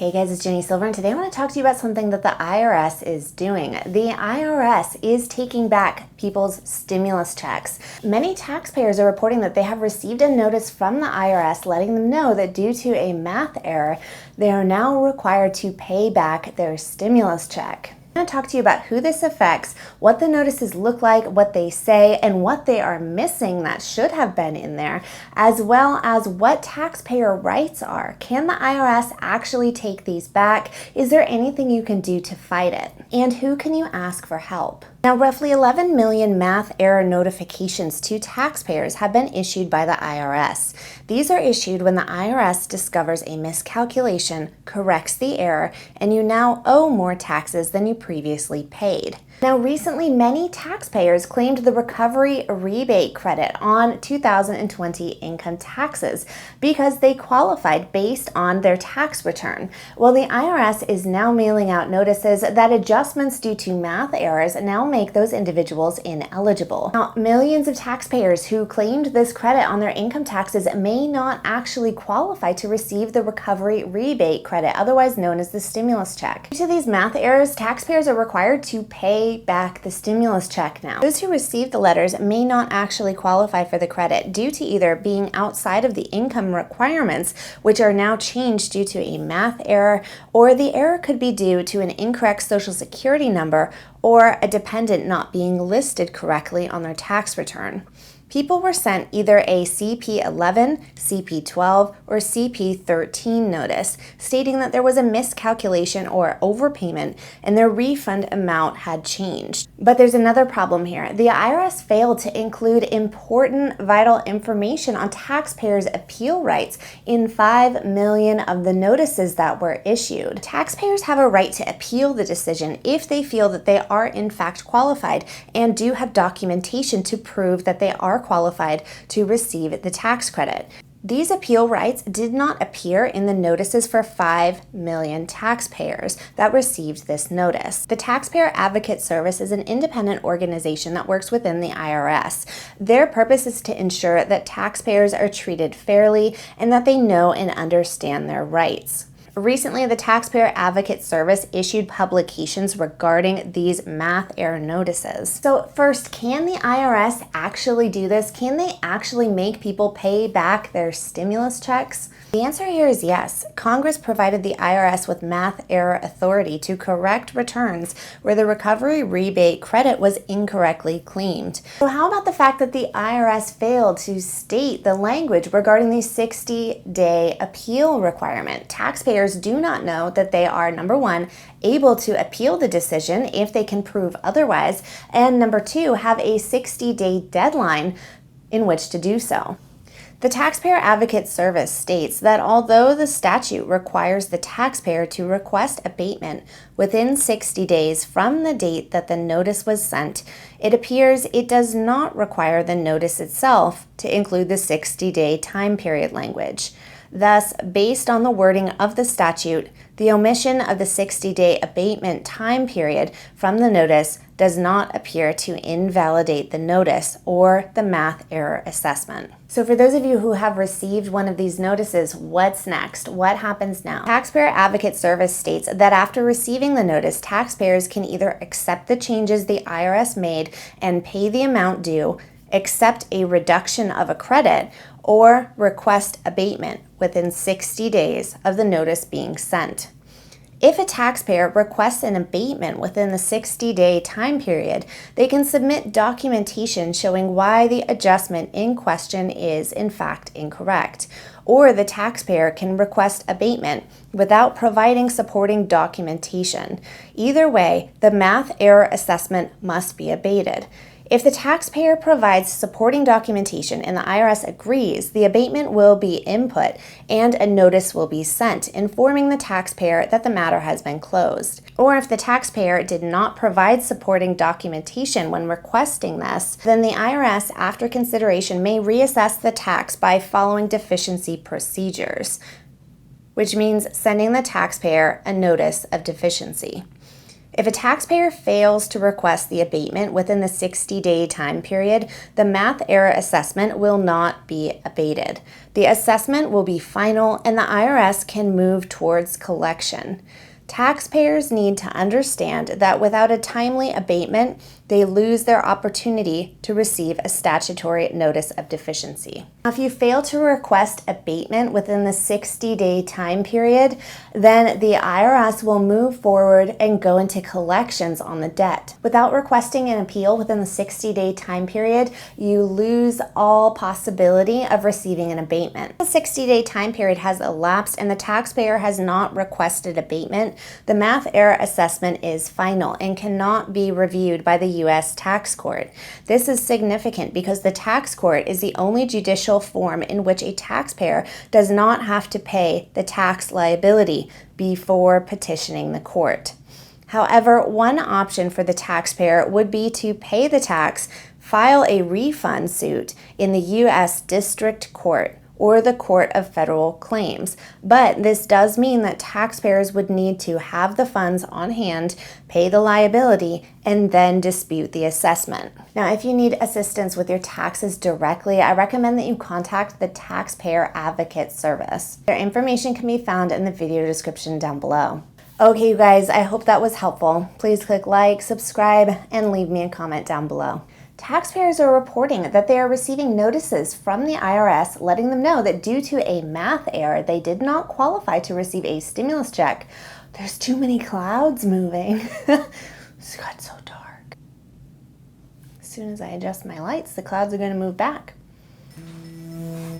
Hey guys, it's Jenny Silver, and today I want to talk to you about something that the IRS is doing. The IRS is taking back people's stimulus checks. Many taxpayers are reporting that they have received a notice from the IRS letting them know that due to a math error, they are now required to pay back their stimulus check. I'm going to talk to you about who this affects, what the notices look like, what they say, and what they are missing that should have been in there, as well as what taxpayer rights are. Can the IRS actually take these back? Is there anything you can do to fight it? And who can you ask for help? Now, roughly 11 million math error notifications to taxpayers have been issued by the IRS. These are issued when the IRS discovers a miscalculation, corrects the error, and you now owe more taxes than you previously paid. Now, recently, many taxpayers claimed the recovery rebate credit on 2020 income taxes because they qualified based on their tax return. Well, the IRS is now mailing out notices that adjustments due to math errors now make those individuals ineligible. Now, millions of taxpayers who claimed this credit on their income taxes may not actually qualify to receive the recovery rebate credit, otherwise known as the stimulus check. Due to these math errors, taxpayers are required to pay back the stimulus check now. Those who received the letters may not actually qualify for the credit due to either being outside of the income requirements, which are now changed due to a math error, or the error could be due to an incorrect Social Security number or a dependent not being listed correctly on their tax return. People were sent either a CP11, CP12, or CP13 notice stating that there was a miscalculation or overpayment and their refund amount had changed. But there's another problem here. The IRS failed to include important vital information on taxpayers' appeal rights in 5 million of the notices that were issued. Taxpayers have a right to appeal the decision if they feel that they are in fact qualified and do have documentation to prove that they are qualified to receive the tax credit. These appeal rights did not appear in the notices for 5 million taxpayers that received this notice. The Taxpayer Advocate Service is an independent organization that works within the IRS. Their purpose is to ensure that taxpayers are treated fairly and that they know and understand their rights. Recently, the Taxpayer Advocate Service issued publications regarding these math error notices. So first, can the IRS actually do this? Can they actually make people pay back their stimulus checks? The answer here is yes. Congress provided the IRS with math error authority to correct returns where the recovery rebate credit was incorrectly claimed. So how about the fact that the IRS failed to state the language regarding the 60-day appeal requirement? Taxpayers do not know that they are, number one, able to appeal the decision if they can prove otherwise, and number two, have a 60-day deadline in which to do so. The Taxpayer Advocate Service states that although the statute requires the taxpayer to request abatement within 60 days from the date that the notice was sent, it appears it does not require the notice itself to include the 60-day time period language. Thus, based on the wording of the statute, the omission of the 60-day abatement time period from the notice does not appear to invalidate the notice or the math error assessment. So for those of you who have received one of these notices, what's next? What happens now? Taxpayer Advocate Service states that after receiving the notice, taxpayers can either accept the changes the IRS made and pay the amount due, accept a reduction of a credit, or request abatement within 60 days of the notice being sent. If a taxpayer requests an abatement within the 60-day time period, they can submit documentation showing why the adjustment in question is in fact incorrect, or the taxpayer can request abatement without providing supporting documentation. Either way, the math error assessment must be abated. If the taxpayer provides supporting documentation and the IRS agrees, the abatement will be input and a notice will be sent informing the taxpayer that the matter has been closed. Or if the taxpayer did not provide supporting documentation when requesting this, then the IRS, after consideration, may reassess the tax by following deficiency procedures, which means sending the taxpayer a notice of deficiency. If a taxpayer fails to request the abatement within the 60-day time period, the math error assessment will not be abated. The assessment will be final and the IRS can move towards collection. Taxpayers need to understand that without a timely abatement, they lose their opportunity to receive a statutory notice of deficiency. If you fail to request abatement within the 60-day time period, then the IRS will move forward and go into collections on the debt. Without requesting an appeal within the 60-day time period, you lose all possibility of receiving an abatement. The 60-day time period has elapsed and the taxpayer has not requested abatement. The math error assessment is final and cannot be reviewed by the U.S. tax court. This is significant because the tax court is the only judicial form in which a taxpayer does not have to pay the tax liability before petitioning the court. However, one option for the taxpayer would be to pay the tax, file a refund suit in the U.S. District Court or the Court of Federal Claims. But this does mean that taxpayers would need to have the funds on hand, pay the liability, and then dispute the assessment. Now, if you need assistance with your taxes directly, I recommend that you contact the Taxpayer Advocate Service. Their information can be found in the video description down below. Okay, you guys, I hope that was helpful. Please click like, subscribe, and leave me a comment down below. Taxpayers are reporting that they are receiving notices from the IRS letting them know that due to a math error, they did not qualify to receive a stimulus check. There's too many clouds moving. It's got so dark. As soon as I adjust my lights, the clouds are going to move back.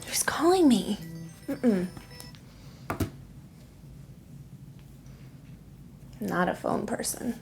Who's calling me? Not a phone person.